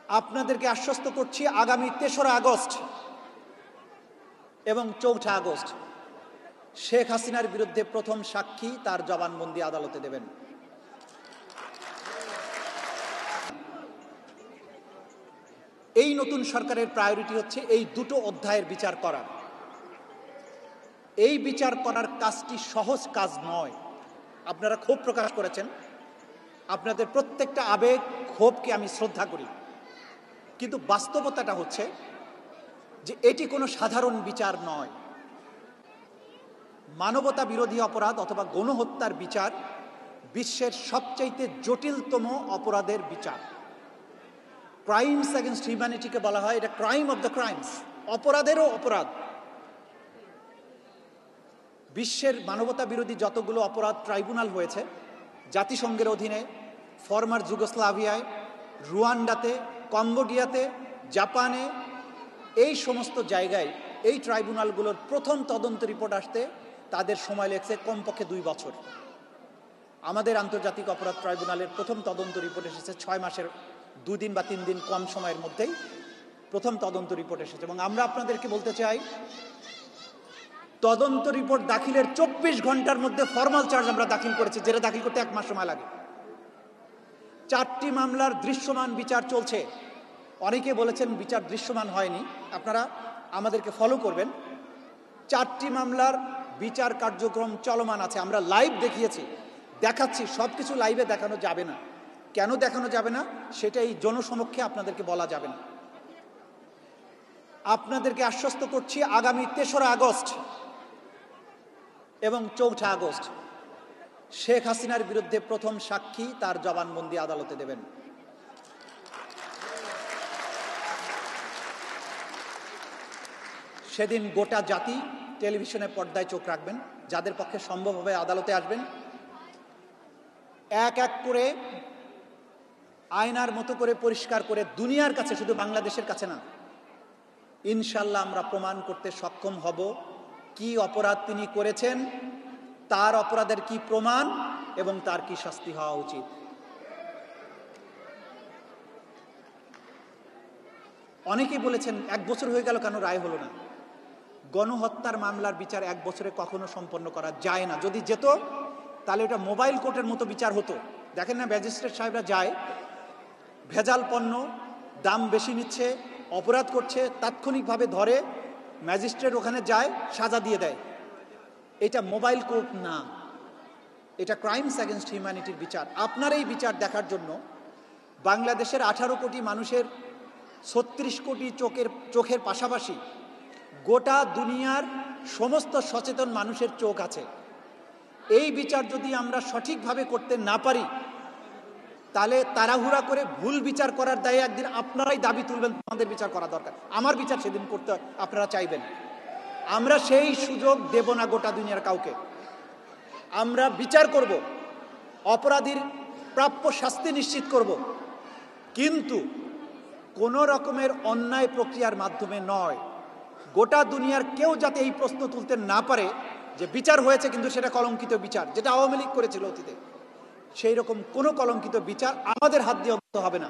আপনাদেরকে আশ্বস্ত করছি, আগামী ৩রা আগস্ট এবং ৪ঠা আগস্ট শেখ হাসিনার বিরুদ্ধে প্রথম সাক্ষী তার জবানবন্দি আদালতে দেবেন। এই নতুন সরকারের প্রায়োরিটি হচ্ছে এই দুটো অধ্যায়ের বিচার করা। এই বিচার করার কাজটি সহজ কাজ নয়। আপনারা ক্ষোভ প্রকাশ করেছেন, আপনাদের প্রত্যেকটা আবেগ ক্ষোভকে আমি শ্রদ্ধা করি, কিন্তু বাস্তবতাটা হচ্ছে যে এটি কোনো সাধারণ বিচার নয়। মানবতা বিরোধী অপরাধ অথবা গণহত্যার বিচার বিশ্বের সবচাইতে জটিলতম অপরাধের বিচার। ক্রাইমস এগেনস্ট হিউম্যানিটিকে বলা হয় এটা ক্রাইম অফ দ্য ক্রাইমস, অপরাধেরও অপরাধ। বিশ্বের মানবতা বিরোধী যতগুলো অপরাধ ট্রাইব্যুনাল হয়েছে জাতিসংঘের অধীনে, ফরমার যুগোস্লাভিয়ায়, রুয়ান্ডাতে, কম্বোডিয়াতে, জাপানে, এই সমস্ত জায়গায় এই ট্রাইব্যুনালগুলোর প্রথম তদন্ত রিপোর্ট আসতে তাদের সময় লেগেছে কমপক্ষে 2 বছর। আমাদের আন্তর্জাতিক অপরাধ ট্রাইব্যুনালের প্রথম তদন্ত রিপোর্ট এসেছে 6 মাসের 2 দিন বা 3 দিন কম সময়ের মধ্যেই প্রথম তদন্ত রিপোর্ট এসেছে। এবং আমরা আপনাদেরকে বলতে চাই, তদন্ত রিপোর্ট দাখিলের 24 ঘন্টার মধ্যে ফরমাল চার্জ আমরা দাখিল করেছি, যেটা দাখিল করতে 1 মাস সময় লাগে। 4টি মামলার দৃশ্যমান বিচার চলছে। অনেকে বলেছেন বিচার দৃশ্যমান হয়নি, আপনারা আমাদেরকে ফলো করবেন। 4টি মামলার বিচার কার্যক্রম চলমান আছে। আমরা লাইভ দেখিয়েছি, দেখাচ্ছি। সব কিছু লাইভে দেখানো যাবে না। কেন দেখানো যাবে না সেটা এই জনসমক্ষে আপনাদেরকে বলা যাবে না। আপনাদেরকে আশ্বস্ত করছি, আগামী 3রা আগস্ট এবং ৪ঠা আগস্ট শেখ হাসিনার বিরুদ্ধে প্রথম সাক্ষী তার জবানবন্দি আদালতে দেবেন। সেদিন গোটা জাতি টেলিভিশনের পর্দায় চোখ রাখবেন। যাদের পক্ষে সম্ভব হবে আদালতে আসবেন। এক এক করে আয়নার মতো করে পরিষ্কার করে দুনিয়ার কাছে, শুধু বাংলাদেশের কাছে না, ইনশাল্লাহ আমরা প্রমাণ করতে সক্ষম হব কি অপরাধ তিনি করেছেন, তার অপরাধের কি প্রমাণ এবং তার কি শাস্তি হওয়া উচিত। অনেকেই বলেছেন 1 বছর হয়ে গেল কেন রায় হলো না। গণহত্যার মামলার বিচার 1 বছরে কখনো সম্পন্ন করা যায় না। যদি যেত তাহলে ওটা মোবাইল কোর্টের মতো বিচার হতো। দেখেন না, ম্যাজিস্ট্রেট সাহেবরা যায়, ভেজাল পণ্য, দাম বেশি নিচ্ছে, অপরাধ করছে, তাৎক্ষণিকভাবে ধরে, ম্যাজিস্ট্রেট ওখানে যায়, সাজা দিয়ে দেয়। এটা মোবাইল কোর্ট না, এটা ক্রাইমস এগেনস্ট হিউম্যানিটির বিচার। আপনার এই বিচার দেখার জন্য বাংলাদেশের 18 কোটি মানুষের 36 কোটি চোখের পাশাপাশি গোটা দুনিয়ার সমস্ত সচেতন মানুষের চোখ আছে। এই বিচার যদি আমরা সঠিকভাবে করতে না পারি, তাহলে তাড়াহুড়া করে ভুল বিচার করার দায়ে একদিন আপনারাই দাবি তুলবেন আমাদের বিচার করা দরকার। আমার বিচার সেদিন করতে আপনারা চাইবেন। আমরা সেই সুযোগ দেব না গোটা দুনিয়ার কাউকে। আমরা বিচার করব, অপরাধীর প্রাপ্য শাস্তি নিশ্চিত করব, কিন্তু কোনো রকমের অন্যায় প্রক্রিয়ার মাধ্যমে নয়। গোটা দুনিয়ার কেউ যাতে এই প্রশ্ন তুলতে না পারে যে বিচার হয়েছে কিন্তু সেটা কলঙ্কিত বিচার, যেটা আওয়ামী লীগ করেছিল অতীতে, সেই রকম কোনো কলঙ্কিত বিচার আমাদের হাত দিয়ে হবে না।